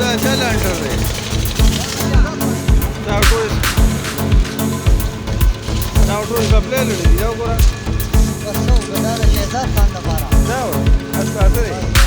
دا چا لانټر دی دا ټول کپلې لري دا وګوره بس څو دا د شهزاد خان لپاره دا و اساسه دی